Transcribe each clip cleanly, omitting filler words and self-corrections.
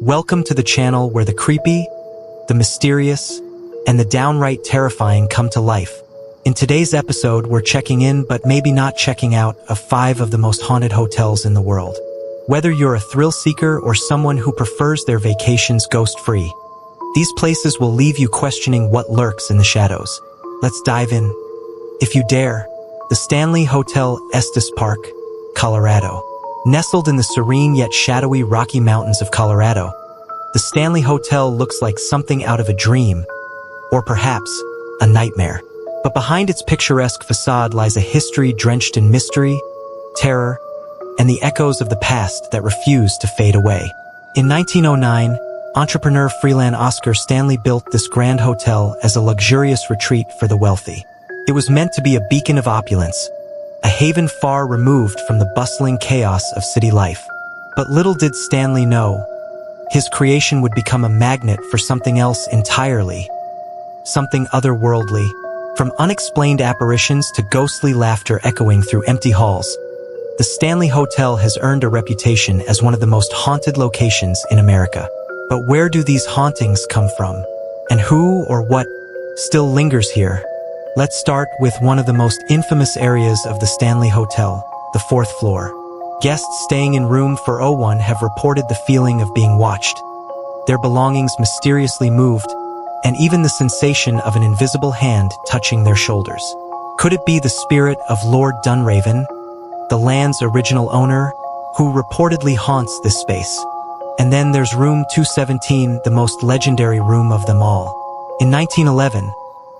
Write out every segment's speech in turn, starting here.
Welcome to the channel where the creepy, the mysterious, and the downright terrifying come to life. In today's episode, we're checking in but maybe not checking out of 5 of the most haunted hotels in the world. Whether you're a thrill seeker or someone who prefers their vacations ghost-free, these places will leave you questioning what lurks in the shadows. Let's dive in. If you dare, the Stanley Hotel, Estes Park, Colorado. Nestled in the serene yet shadowy Rocky Mountains of Colorado, the Stanley Hotel looks like something out of a dream, or perhaps a nightmare. But behind its picturesque facade lies a history drenched in mystery, terror, and the echoes of the past that refuse to fade away. In 1909, entrepreneur freelance Oscar Stanley built this grand hotel as a luxurious retreat for the wealthy. It was meant to be a beacon of opulence, a haven far removed from the bustling chaos of city life. But little did Stanley know, his creation would become a magnet for something else entirely, something otherworldly, from unexplained apparitions to ghostly laughter echoing through empty halls. The Stanley Hotel has earned a reputation as one of the most haunted locations in America. But where do these hauntings come from? And who or what still lingers here? Let's start with one of the most infamous areas of the Stanley Hotel, the 4th floor. Guests staying in room 401 have reported the feeling of being watched, their belongings mysteriously moved, and even the sensation of an invisible hand touching their shoulders. Could it be the spirit of Lord Dunraven, the land's original owner, who reportedly haunts this space? And then there's room 217, the most legendary room of them all. In 1911,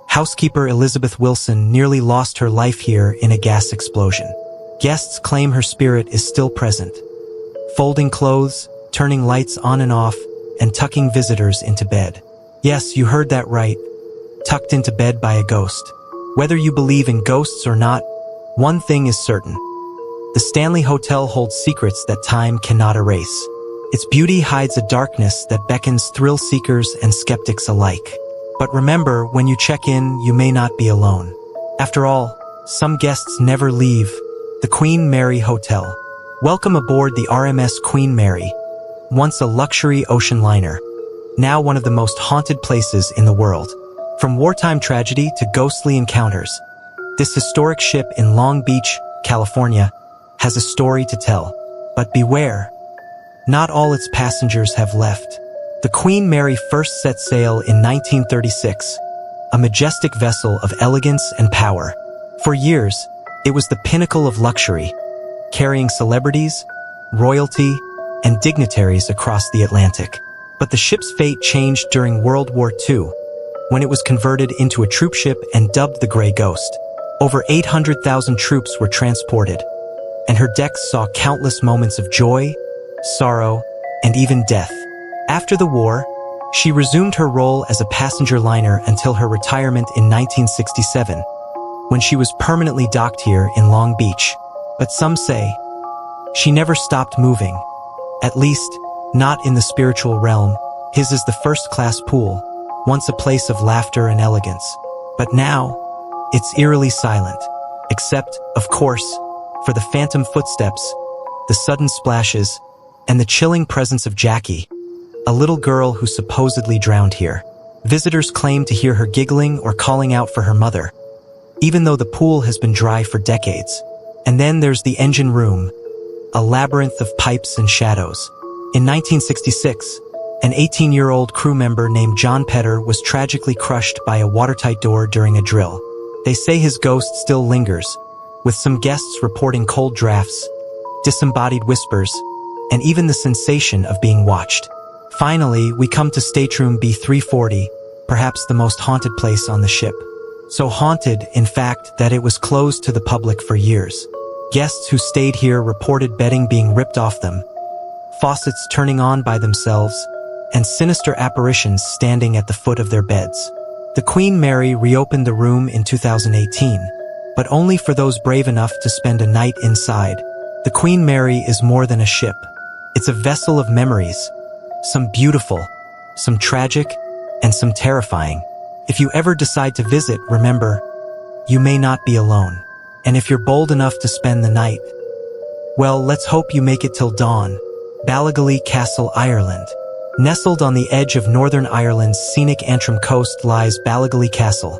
housekeeper Elizabeth Wilson nearly lost her life here in a gas explosion. Guests claim her spirit is still present, folding clothes, turning lights on and off, and tucking visitors into bed. Yes, you heard that right, tucked into bed by a ghost. Whether you believe in ghosts or not, one thing is certain. The Stanley Hotel holds secrets that time cannot erase. Its beauty hides a darkness that beckons thrill seekers and skeptics alike. But remember, when you check in, you may not be alone. After all, some guests never leave. The Queen Mary Hotel. Welcome aboard the RMS Queen Mary, once a luxury ocean liner, now one of the most haunted places in the world. From wartime tragedy to ghostly encounters, this historic ship in Long Beach, California, has a story to tell. But beware, not all its passengers have left. The Queen Mary first set sail in 1936, a majestic vessel of elegance and power. For years, it was the pinnacle of luxury, carrying celebrities, royalty, and dignitaries across the Atlantic. But the ship's fate changed during World War II, when it was converted into a troop ship and dubbed the Grey Ghost. Over 800,000 troops were transported, and her decks saw countless moments of joy, sorrow, and even death. After the war, she resumed her role as a passenger liner until her retirement in 1967, when she was permanently docked here in Long Beach. But some say she never stopped moving, at least not in the spiritual realm. His is the first-class pool, once a place of laughter and elegance. But now, it's eerily silent, except, of course, for the phantom footsteps, the sudden splashes, and the chilling presence of Jackie, a little girl who supposedly drowned here. Visitors claim to hear her giggling or calling out for her mother, even though the pool has been dry for decades. And then there's the engine room, a labyrinth of pipes and shadows. In 1966, an 18-year-old crew member named John Petter was tragically crushed by a watertight door during a drill. They say his ghost still lingers, with some guests reporting cold drafts, disembodied whispers, and even the sensation of being watched. Finally, we come to stateroom B340, perhaps the most haunted place on the ship. So haunted, in fact, that it was closed to the public for years. Guests who stayed here reported bedding being ripped off them, faucets turning on by themselves, and sinister apparitions standing at the foot of their beds. The Queen Mary reopened the room in 2018, but only for those brave enough to spend a night inside. The Queen Mary is more than a ship. It's a vessel of memories, some beautiful, some tragic, and some terrifying. If you ever decide to visit, remember, you may not be alone. And if you're bold enough to spend the night, well, let's hope you make it till dawn. Ballygally Castle, Ireland. Nestled on the edge of Northern Ireland's scenic Antrim coast lies Ballygally Castle,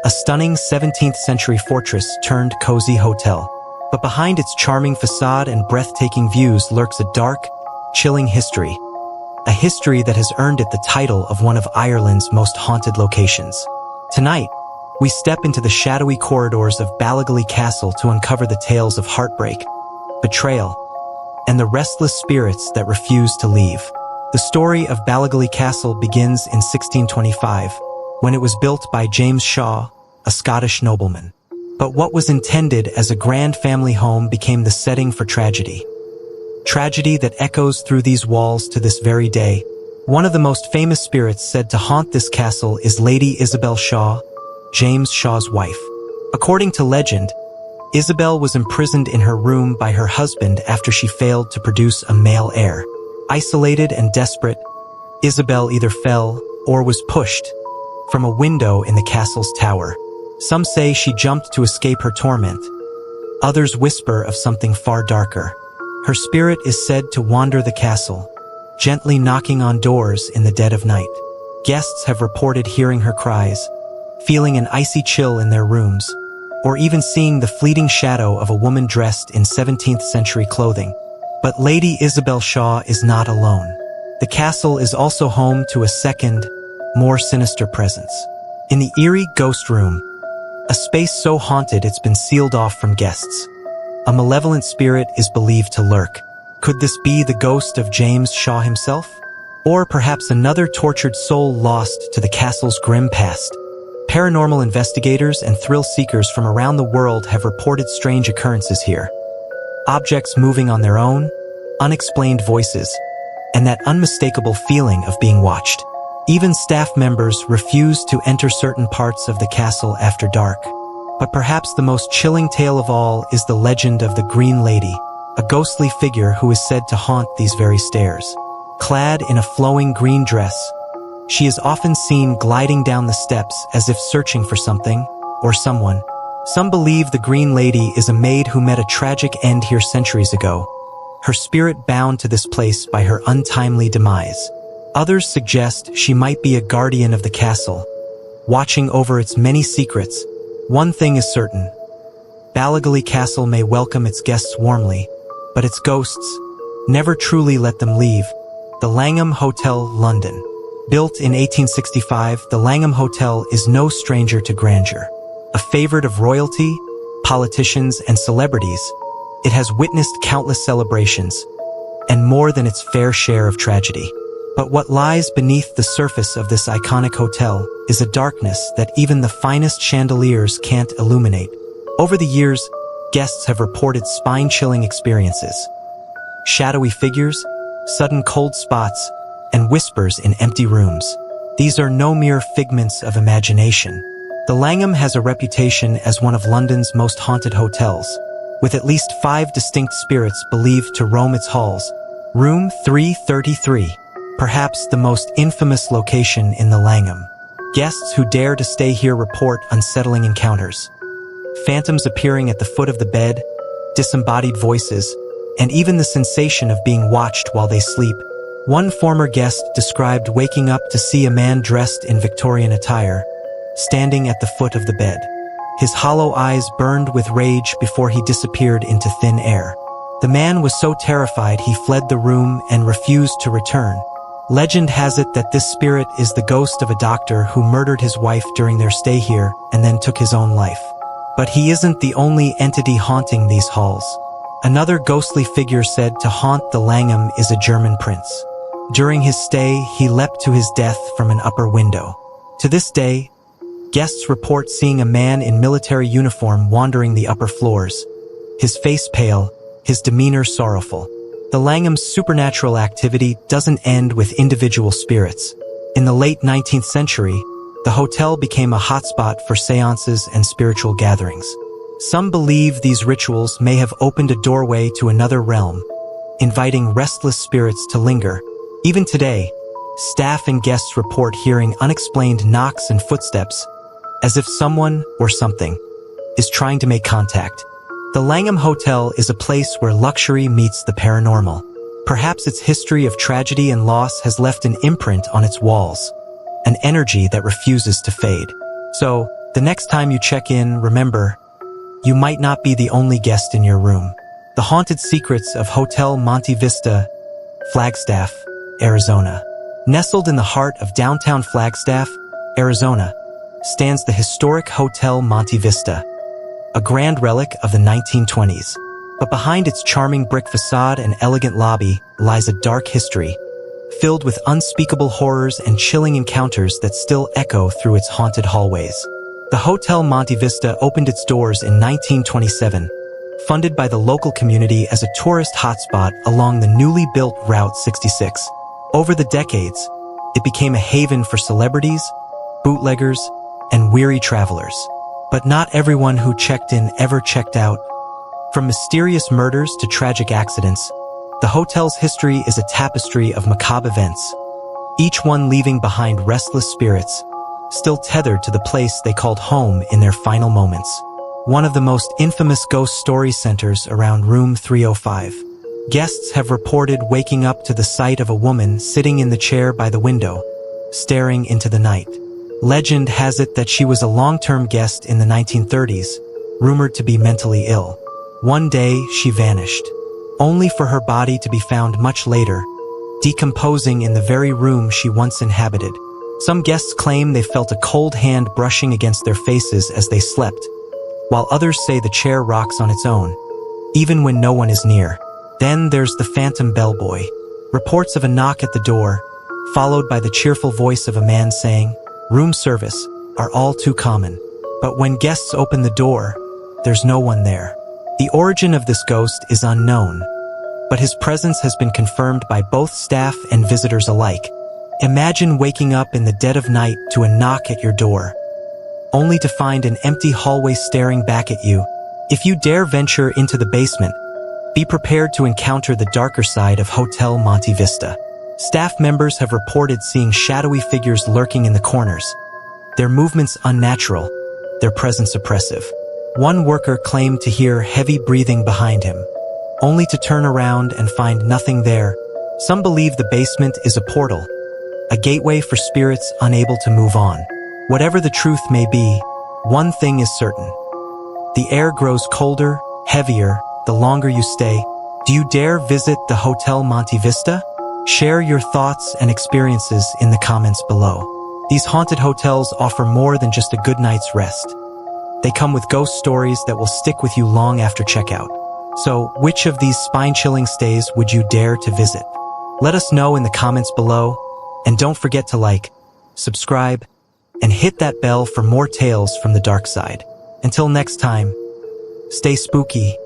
a stunning 17th-century fortress turned cozy hotel. But behind its charming facade and breathtaking views lurks a dark, chilling history. A history that has earned it the title of one of Ireland's most haunted locations. Tonight, we step into the shadowy corridors of Ballygally Castle to uncover the tales of heartbreak, betrayal, and the restless spirits that refuse to leave. The story of Ballygally Castle begins in 1625, when it was built by James Shaw, a Scottish nobleman. But what was intended as a grand family home became the setting for tragedy. Tragedy that echoes through these walls to this very day. One of the most famous spirits said to haunt this castle is Lady Isabel Shaw, James Shaw's wife. According to legend, Isabel was imprisoned in her room by her husband after she failed to produce a male heir. Isolated and desperate, Isabel either fell or was pushed from a window in the castle's tower. Some say she jumped to escape her torment. Others whisper of something far darker. Her spirit is said to wander the castle, gently knocking on doors in the dead of night. Guests have reported hearing her cries, feeling an icy chill in their rooms, or even seeing the fleeting shadow of a woman dressed in 17th-century clothing. But Lady Isabel Shaw is not alone. The castle is also home to a second, more sinister presence. In the eerie ghost room, a space so haunted it's been sealed off from guests, a malevolent spirit is believed to lurk. Could this be the ghost of James Shaw himself? Or perhaps another tortured soul lost to the castle's grim past? Paranormal investigators and thrill-seekers from around the world have reported strange occurrences here. Objects moving on their own, unexplained voices, and that unmistakable feeling of being watched. Even staff members refuse to enter certain parts of the castle after dark. But perhaps the most chilling tale of all is the legend of the Green Lady, a ghostly figure who is said to haunt these very stairs. Clad in a flowing green dress, she is often seen gliding down the steps as if searching for something or someone. Some believe the Green Lady is a maid who met a tragic end here centuries ago, her spirit bound to this place by her untimely demise. Others suggest she might be a guardian of the castle, watching over its many secrets. One thing is certain: Ballygally Castle may welcome its guests warmly, but its ghosts never truly let them leave. The Langham Hotel, London. Built in 1865, the Langham Hotel is no stranger to grandeur. A favorite of royalty, politicians, and celebrities, it has witnessed countless celebrations, and more than its fair share of tragedy. But what lies beneath the surface of this iconic hotel is a darkness that even the finest chandeliers can't illuminate. Over the years, guests have reported spine-chilling experiences. Shadowy figures, sudden cold spots, and whispers in empty rooms. These are no mere figments of imagination. The Langham has a reputation as one of London's most haunted hotels, with at least 5 distinct spirits believed to roam its halls. Room 333, perhaps the most infamous location in the Langham. Guests who dare to stay here report unsettling encounters. Phantoms appearing at the foot of the bed, disembodied voices, and even the sensation of being watched while they sleep. One former guest described waking up to see a man dressed in Victorian attire, standing at the foot of the bed. His hollow eyes burned with rage before he disappeared into thin air. The man was so terrified he fled the room and refused to return. Legend has it that this spirit is the ghost of a doctor who murdered his wife during their stay here and then took his own life. But he isn't the only entity haunting these halls. Another ghostly figure said to haunt the Langham is a German prince. During his stay, he leapt to his death from an upper window. To this day, guests report seeing a man in military uniform wandering the upper floors, his face pale, his demeanor sorrowful. The Langham's supernatural activity doesn't end with individual spirits. In the late 19th century, the hotel became a hotspot for seances and spiritual gatherings. Some believe these rituals may have opened a doorway to another realm, inviting restless spirits to linger. Even today, staff and guests report hearing unexplained knocks and footsteps, as if someone or something is trying to make contact. The Langham Hotel is a place where luxury meets the paranormal. Perhaps its history of tragedy and loss has left an imprint on its walls, an energy that refuses to fade. So, the next time you check in, remember, you might not be the only guest in your room. The haunted secrets of Hotel Monte Vista, Flagstaff, Arizona. Nestled in the heart of downtown Flagstaff, Arizona, stands the historic Hotel Monte Vista, a grand relic of the 1920s. But behind its charming brick facade and elegant lobby lies a dark history, filled with unspeakable horrors and chilling encounters that still echo through its haunted hallways. The Hotel Monte Vista opened its doors in 1927, funded by the local community as a tourist hotspot along the newly built Route 66. Over the decades, it became a haven for celebrities, bootleggers, and weary travelers. But not everyone who checked in ever checked out. From mysterious murders to tragic accidents, the hotel's history is a tapestry of macabre events, each one leaving behind restless spirits, still tethered to the place they called home in their final moments. One of the most infamous ghost story centers around room 305. Guests have reported waking up to the sight of a woman sitting in the chair by the window, staring into the night. Legend has it that she was a long-term guest in the 1930s, rumored to be mentally ill. One day, she vanished, only for her body to be found much later, decomposing in the very room she once inhabited. Some guests claim they felt a cold hand brushing against their faces as they slept, while others say the chair rocks on its own, even when no one is near. Then there's the phantom bellboy. Reports of a knock at the door, followed by the cheerful voice of a man saying, "Room service," are all too common. But when guests open the door, there's no one there. The origin of this ghost is unknown, but his presence has been confirmed by both staff and visitors alike. Imagine waking up in the dead of night to a knock at your door, only to find an empty hallway staring back at you. If you dare venture into the basement, be prepared to encounter the darker side of Hotel Monte Vista. Staff members have reported seeing shadowy figures lurking in the corners, their movements unnatural, their presence oppressive. One worker claimed to hear heavy breathing behind him, only to turn around and find nothing there. Some believe the basement is a portal, a gateway for spirits unable to move on. Whatever the truth may be, one thing is certain. The air grows colder, heavier, the longer you stay. Do you dare visit the Hotel Monte Vista? Share your thoughts and experiences in the comments below. These haunted hotels offer more than just a good night's rest. They come with ghost stories that will stick with you long after checkout. So, which of these spine-chilling stays would you dare to visit? Let us know in the comments below, and don't forget to like, subscribe, and hit that bell for more tales from the dark side. Until next time, stay spooky,